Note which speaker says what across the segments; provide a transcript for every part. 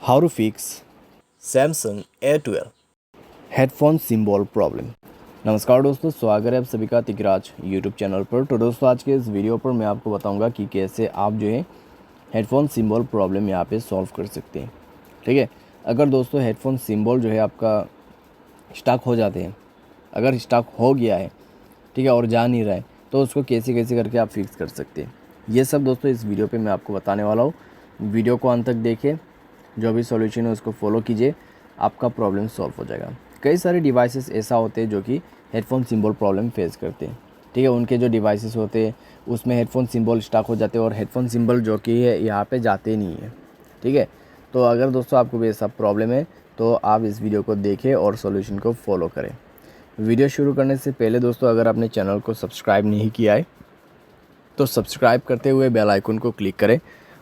Speaker 1: How to fix Samsung A12 headphone symbol problem. नमस्कार दोस्तों, स्वागत है आप सभी का तिकराज यूट्यूब चैनल पर। तो दोस्तों आज के इस वीडियो पर मैं आपको बताऊंगा कि कैसे आप जो है हेडफोन सिंबल प्रॉब्लम यहाँ पे सॉल्व कर सकते हैं। ठीक है, अगर दोस्तों हेडफोन सिंबल जो है आपका स्टक हो जाते हैं, अगर स्टक हो गया है, ठीक है, और जा नहीं रहा है, तो उसको कैसे कैसे करके आप फिक्स कर सकते हैं, ये सब दोस्तों इस वीडियो पे मैं आपको बताने वाला हूँ। वीडियो को अंत तक देखें, जो भी सॉल्यूशन है उसको फॉलो कीजिए, आपका प्रॉब्लम सॉल्व हो जाएगा। कई सारे डिवाइसेस ऐसा होते हैं जो कि हेडफोन सिंबल प्रॉब्लम फेस करते हैं। ठीक है, उनके जो डिवाइसेस होते हैं उसमें हेडफोन सिंबल स्टक हो जाते हैं और हेडफोन सिंबल जो कि है यहाँ पे जाते नहीं है। ठीक है, तो अगर दोस्तों आपको भी ऐसा प्रॉब्लम है तो आप इस वीडियो को देखें और सॉल्यूशन को फॉलो करें। वीडियो शुरू करने से पहले दोस्तों अगर आपने चैनल को सब्सक्राइब नहीं किया है तो सब्सक्राइब करते हुए बेल आइकन को क्लिक करें।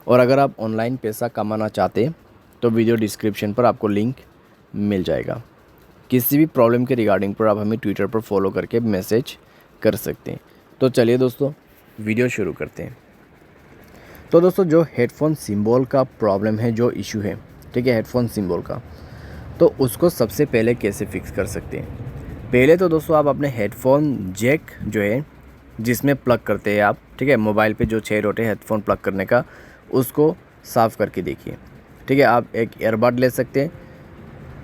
Speaker 1: और अगर आप ऑनलाइन पैसा कमाना चाहते हैं तो वीडियो डिस्क्रिप्शन पर आपको लिंक मिल जाएगा। किसी भी प्रॉब्लम के रिगार्डिंग पर आप हमें ट्विटर पर फॉलो करके मैसेज कर सकते हैं। तो चलिए दोस्तों वीडियो शुरू करते हैं। तो दोस्तों जो हेडफोन सिंबल का प्रॉब्लम है, जो इशू है, ठीक है, हेडफोन सिंबल का, तो उसको सबसे पहले कैसे फिक्स कर सकते हैं। पहले तो दोस्तों आप अपने हेडफोन जैक जो है जिसमें प्लग करते हैं आप, ठीक है, मोबाइल पे जो 6 रोटे हेडफोन प्लग करने का, उसको साफ़ करके देखिए। ठीक है, आप एक ईयरबड ले सकते हैं,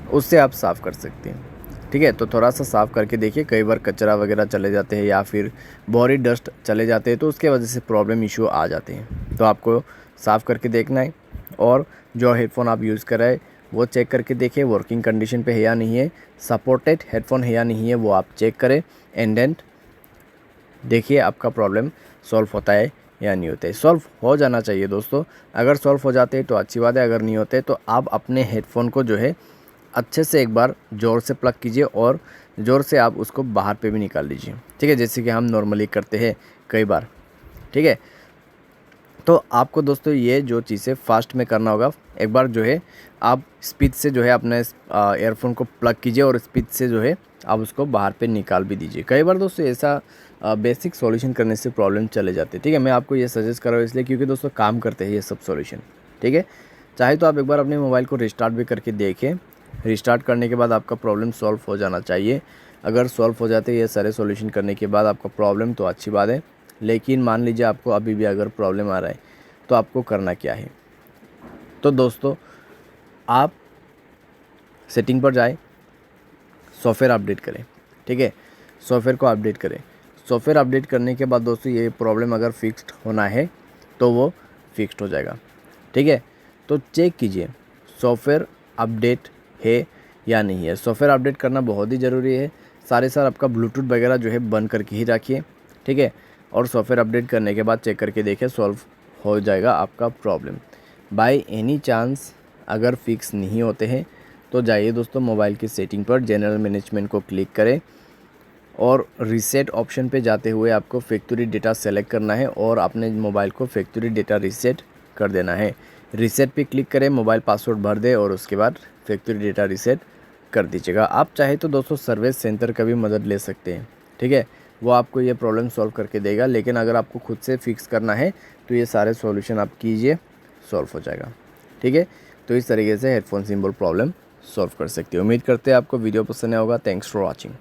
Speaker 1: उससे आप साफ़ कर सकते हैं। ठीक है, तो थोड़ा सा साफ़ करके देखिए, कई बार कचरा वगैरह चले जाते हैं या फिर बॉडी डस्ट चले जाते हैं, तो उसके वजह से प्रॉब्लम इशू आ जाते हैं। तो आपको साफ़ करके देखना है और जो हेडफोन आप यूज़ कर रहे हैं वो चेक करके देखिए वर्किंग कंडीशन पे है या नहीं है, सपोर्टेड हेडफोन है या नहीं है, वो आप चेक करें। एंड देन देखिए आपका प्रॉब्लम सॉल्व होता है या नहीं होता है। सॉल्व हो जाना चाहिए दोस्तों। अगर सॉल्व हो जाते हैं तो अच्छी बात है, अगर नहीं होते तो आप अपने हेडफोन को जो है अच्छे से एक बार ज़ोर से प्लग कीजिए और ज़ोर से आप उसको बाहर पे भी निकाल लीजिए। ठीक है, जैसे कि हम नॉर्मली करते हैं कई बार। ठीक है, तो आपको दोस्तों ये जो चीज़ें फास्ट में करना होगा। एक बार जो है आप स्पीड से जो है अपने ईयरफोन को प्लग कीजिए और स्पीड से जो है आप उसको बाहर पे निकाल भी दीजिए। कई बार दोस्तों ऐसा बेसिक सॉल्यूशन करने से प्रॉब्लम चले जाते हैं। ठीक है, मैं आपको ये सजेस्ट कर रहा हूँ इसलिए क्योंकि दोस्तों काम करते हैं ये सब सॉल्यूशन। ठीक है, चाहे तो आप एक बार अपने मोबाइल को रिस्टार्ट भी करके देखें। रिस्टार्ट करने के बाद आपका प्रॉब्लम सॉल्व हो जाना चाहिए। अगर सॉल्व हो जाते ये सारे सॉल्यूशन करने के बाद आपका प्रॉब्लम, तो अच्छी बात है। लेकिन मान लीजिए आपको अभी भी अगर प्रॉब्लम आ रहा है तो आपको करना क्या है। तो दोस्तों आप सेटिंग पर जाएं, सॉफ्टवेयर अपडेट करें। ठीक है, सॉफ्टवेयर को अपडेट करें। सॉफ्टवेयर अपडेट करने के बाद दोस्तों ये प्रॉब्लम अगर फिक्स्ड होना है तो वो फिक्स्ड हो जाएगा। ठीक है, तो चेक कीजिए सॉफ्टवेयर अपडेट है या नहीं है। सॉफ्टवेयर अपडेट करना बहुत ही ज़रूरी है। सारे साल आपका ब्लूटूथ वगैरह जो है बंद करके ही रखिए। ठीक है, और सॉफ्टवेयर अपडेट करने के बाद चेक करके देखिए, सॉल्व हो जाएगा आपका प्रॉब्लम। बाय एनी चांस अगर फिक्स नहीं होते हैं तो जाइए दोस्तों मोबाइल की सेटिंग पर, जनरल मैनेजमेंट को क्लिक करें और रीसेट ऑप्शन पे जाते हुए आपको फैक्ट्री डेटा सेलेक्ट करना है और अपने मोबाइल को फैक्ट्री डेटा रीसेट कर देना है। रीसेट पे क्लिक करें, मोबाइल पासवर्ड भर दें और उसके बाद फैक्ट्री डेटा रीसेट कर दीजिएगा। आप चाहे तो दोस्तों सर्विस सेंटर का भी मदद ले सकते हैं। ठीक है, वो आपको ये प्रॉब्लम सॉल्व करके देगा। लेकिन अगर आपको खुद से फिक्स करना है तो ये सारे सॉल्यूशन आप कीजिए, सॉल्व हो जाएगा। ठीक है, तो इस तरीके से हेडफोन सिंबल प्रॉब्लम सॉल्व कर सकते हो। उम्मीद करते हैं आपको वीडियो पसंद आया होगा। Thanks for watching.